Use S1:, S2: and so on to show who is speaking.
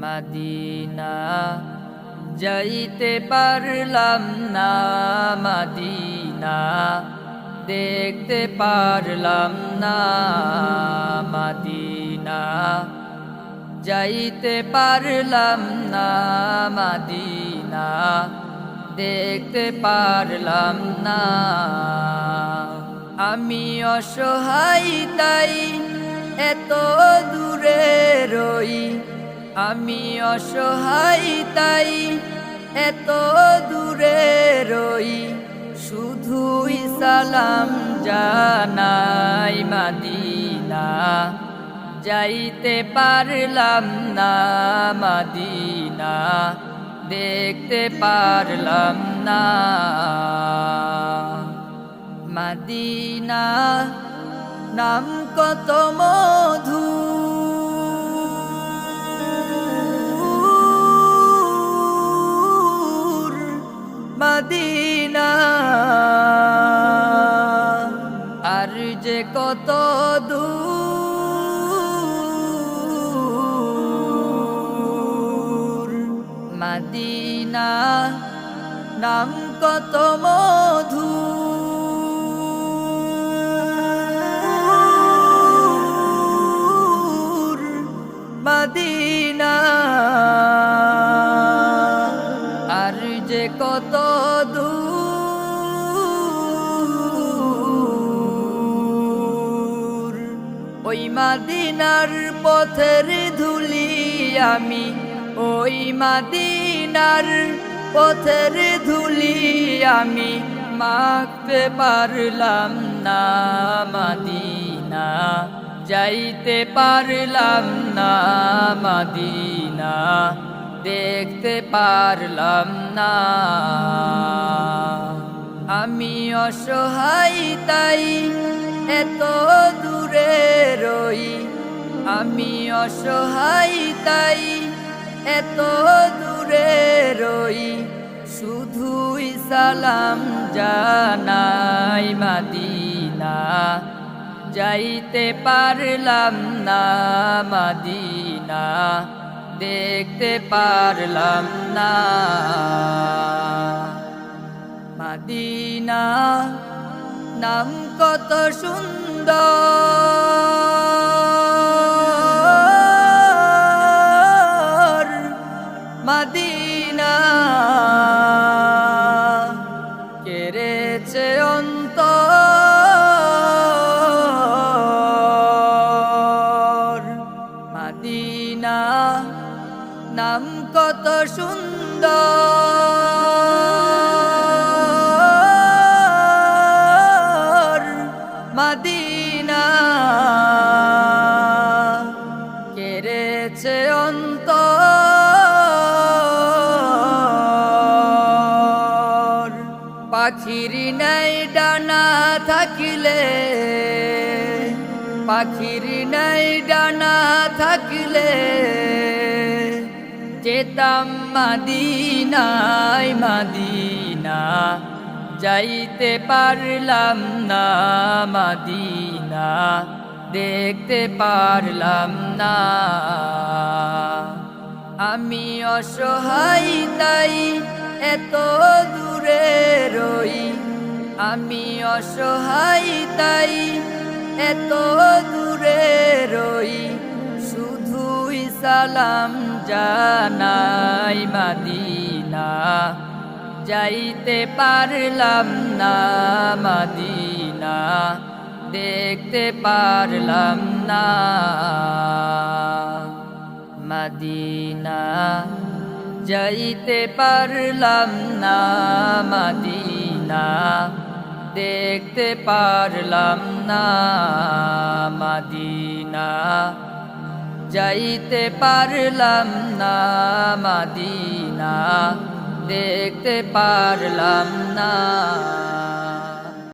S1: Medina যাইতে পারলাম না, মদিনা দেখতে পারলাম না, মদিনা যাইতে পারলাম না, মদিনা দেখতে পারলাম না। আমি অসহায় তাই এত দূরে রই, আমি অসহায় তাই এত দূরে রই, শুধুই সালাম জানাই মদিনা যাইতে পারলাম না, মদিনা দেখতে পারলাম না। মদিনা নাম কত মধু, মদিনা আর যে কত দূর, মদিনা নাম কত মধু, মদিনা আর যে কত দূর। ওই মদিনার পথের ধুলি আমি, ওই মদিনার পথের ধুলি আমি মাখতে পারলাম না, মদিনা যাইতে পারলাম না, মদিনা দেখতে পারলাম না। আমি অসহায় তাই এত দূরে রই, আমি অসহায় তাই এত দূরে রই, শুধুই সালাম জানাই মদিনা যাইতে পারলাম না, মদিনা দেখতে পারলাম না। মদিনা নাম কত সুন্দর, মদিনা কেড়েছে অন্তর, মদিনা নাম কত সুন্দর, মদিনা কেড়েছে অন্তর। পাখির নাই ডানা থাকিলে, পাখির নাই ডানা থাকিলে যেতাম মদিনায়, মদিনা যাইতে পারলাম না, মদিনা দেখতে পারলাম না। আমি অসহায় তাই এত দূরে রই, আমি অসহায় তাই এত দূরে রই, শুধুই সালাম জানাই মদিনা যাইতে পারলাম না, মদিনা দেখতে পারলাম না। মদিনা যাইতে পারলাম না, মদিনা দেখতে পারলাম না, মদিনা যাইতে পারলাম না, মদিনা দেখতে পারলাম না।